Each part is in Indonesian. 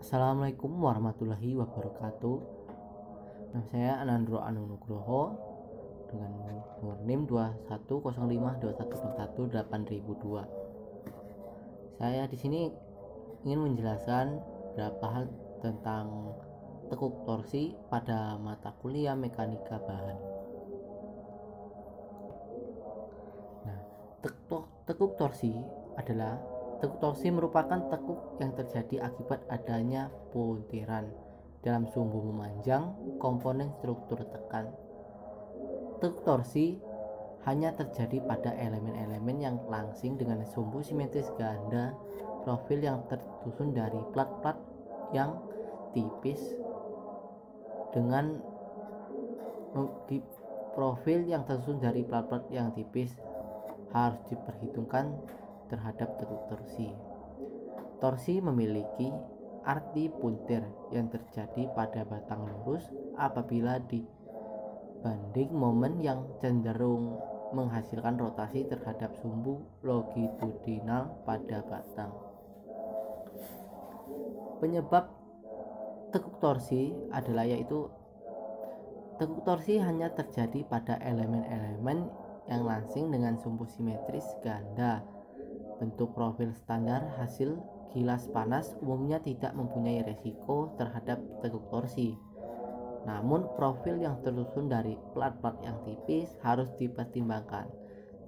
Assalamualaikum warahmatullahi wabarakatuh. Nama saya Anandro Anu Nugroho dengan nomor NIM 210521618002. Saya di sini ingin menjelaskan beberapa hal tentang tekuk torsi pada mata kuliah mekanika bahan. Nah, tekuk torsi merupakan tekuk yang terjadi akibat adanya puntiran dalam sumbu memanjang komponen struktur tekan. Tekuk torsi hanya terjadi pada elemen-elemen yang langsing dengan sumbu simetris ganda profil yang tersusun dari plat-plat yang tipis harus diperhitungkan terhadap tekuk torsi. Torsi memiliki arti puntir yang terjadi pada batang lurus apabila dibanding momen yang cenderung menghasilkan rotasi terhadap sumbu longitudinal pada batang. Penyebab tekuk torsi tekuk torsi hanya terjadi pada elemen-elemen yang langsing dengan sumbu simetris ganda. Bentuk profil standar hasil kilas panas umumnya tidak mempunyai resiko terhadap tekuk torsi. Namun profil yang tersusun dari plat-plat yang tipis harus dipertimbangkan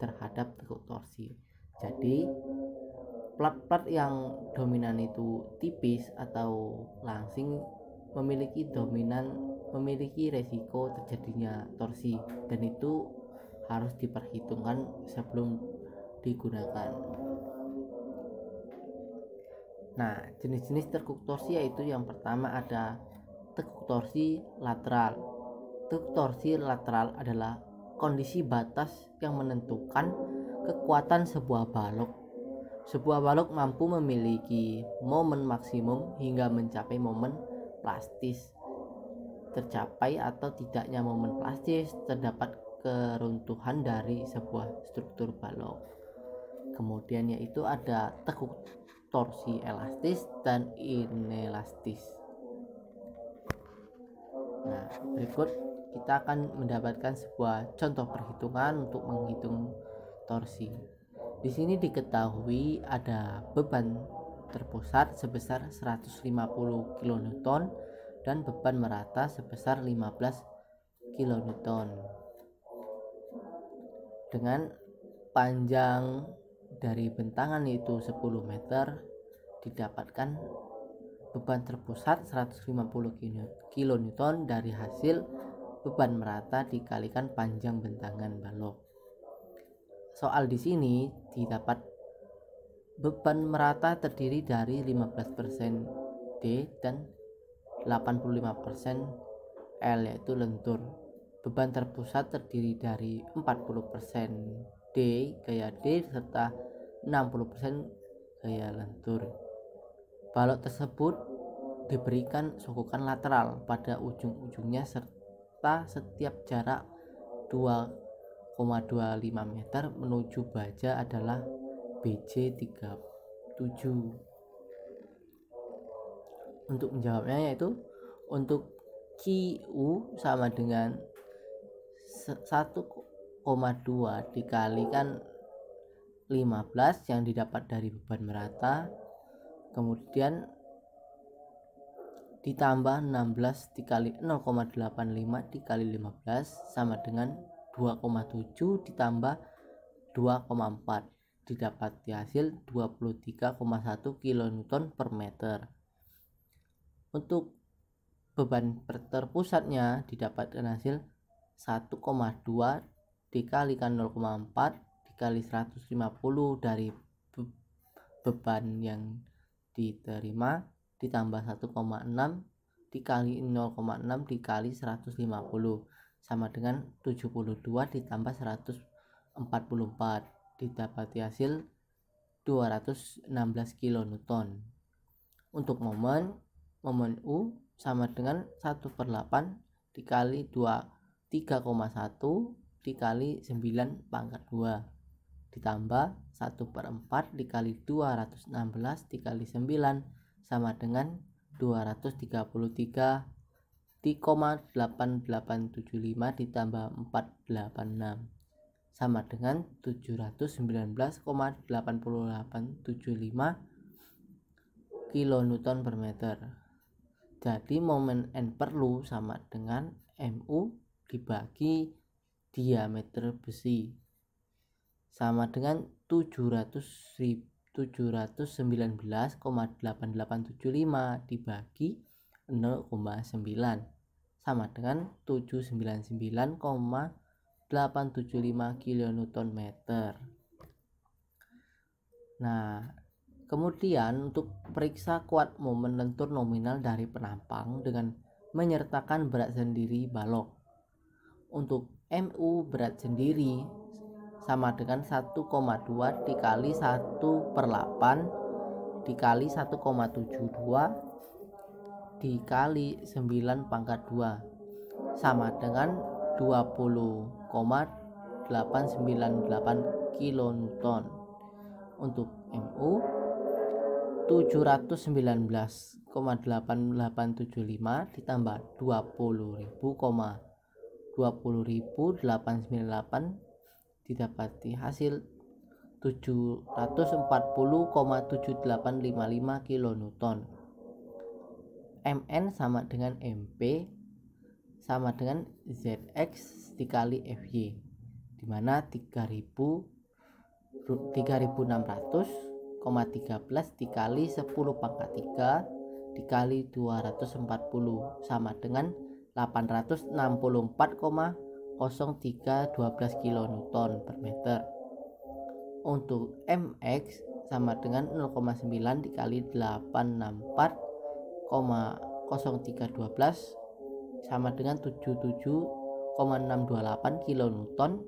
terhadap tekuk torsi. Jadi plat-plat yang dominan itu tipis atau langsing memiliki resiko terjadinya torsi, dan itu harus diperhitungkan sebelum digunakan. Nah, jenis-jenis tekuk torsi yaitu yang pertama ada tekuk torsi lateral. Tekuk torsi lateral adalah kondisi batas yang menentukan kekuatan sebuah balok. Sebuah balok mampu memiliki momen maksimum hingga mencapai momen plastis. Tercapai atau tidaknya momen plastis terdapat keruntuhan dari sebuah struktur balok. Kemudian yaitu ada tekuk torsi elastis dan inelastis. Nah, berikut kita akan mendapatkan sebuah contoh perhitungan untuk menghitung torsi. Di sini diketahui ada beban terpusat sebesar 150 kN dan beban merata sebesar 15 kN. Dengan panjang dari bentangan yaitu 10 meter, didapatkan beban terpusat 150 kN dari hasil beban merata dikalikan panjang bentangan balok. Soal di sini didapat beban merata terdiri dari 15% D dan 85% L yaitu lentur. Beban terpusat terdiri dari 40% D gaya D serta 60% gaya lentur. Balok tersebut diberikan sokokan lateral pada ujung-ujungnya serta setiap jarak 2,25 meter menuju baja adalah BJ37. Untuk menjawabnya yaitu untuk QU sama dengan 1,2 dikalikan 15 yang didapat dari beban merata, kemudian ditambah 16 dikali 0,85 dikali 15 sama dengan 2,7 ditambah 2,4 didapati hasil 23,1 kN per meter. Untuk beban terpusatnya didapatkan hasil 1,2 dikalikan 0,4 dikali 150 dari beban yang diterima ditambah 1,6 dikali 0,6 dikali 150 sama dengan 72 ditambah 144 didapati hasil 216 kN. Untuk momen U sama dengan 1/8 dikali 3,1 dikali 9 pangkat 2 ditambah 1/4 dikali 216 dikali 9 sama dengan 233,8875 ditambah 486 sama dengan 719,8875 kilonewton per meter. Jadi momen N perlu sama dengan Mu dibagi diameter besi sama dengan 719,8875 dibagi 0,9 sama dengan 799,875 kilonewton meter. Nah, kemudian untuk periksa kuat momen lentur nominal dari penampang dengan menyertakan berat sendiri balok. Untuk Mu berat sendiri sama dengan 1,2 dikali 1/8 dikali 1,72 dikali 9/2 sama dengan 20,898 kilonewton. Untuk Mu 719,8875 ditambah 20.898 didapati hasil 740,7855 kilonewton. Mn sama dengan Mp sama dengan Zx dikali Fy, dimana 3.600,13 dikali 10⁻³ dikali 240 sama dengan 864,0312 kilonewton per meter. Untuk Mx sama dengan 0,9 dikali 864,0312 sama dengan 77,628 kilonewton.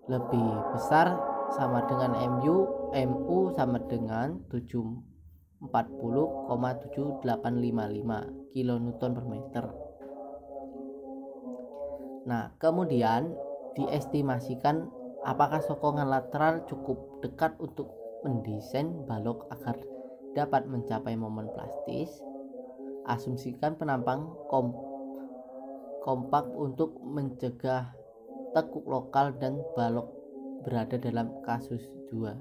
Lebih besar sama dengan Mu sama dengan 740,7855 kilonewton per meter. Nah, kemudian diestimasikan apakah sokongan lateral cukup dekat untuk mendesain balok agar dapat mencapai momen plastis. Asumsikan penampang kompak untuk mencegah tekuk lokal dan balok berada dalam kasus 2.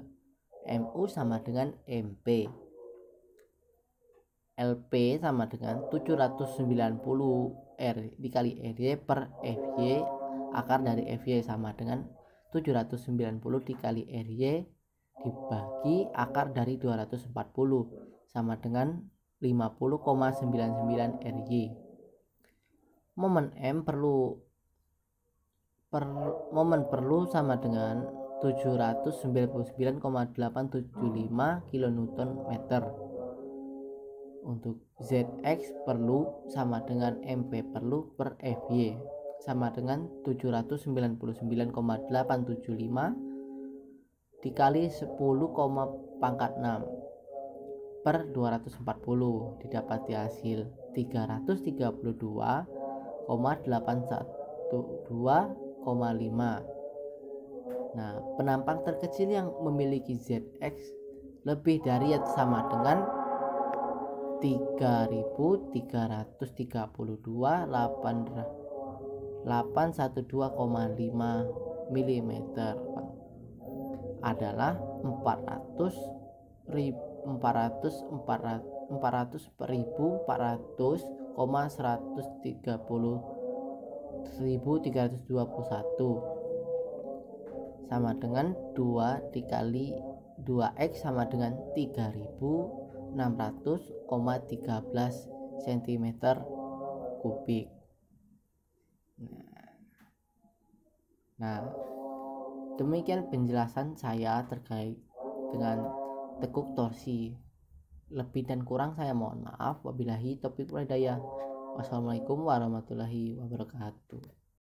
Mu sama dengan Mp. LP sama dengan 790 R dikali Ry per Fy akar dari Fy sama dengan 790 dikali Ry dibagi akar dari 240 sama dengan 50,99 Ry. Momen M perlu sama dengan 799,875 kilonewton meter. Untuk Zx perlu sama dengan Mp perlu per Fy sama dengan 799,875 dikali 10,6 per 240 didapati hasil 332,812,5. Nah, penampang terkecil yang memiliki Zx lebih dari atau sama dengan 3.322,812,5 mm adalah 400.400,130.321 sama dengan 2 dikali 2x sama dengan 3.600,13 cm kubik. Nah, demikian penjelasan saya terkait dengan tekuk torsi. Lebih dan kurang saya mohon maaf. Wabillahi taufiq wal hidayah. Wassalamualaikum warahmatullahi wabarakatuh.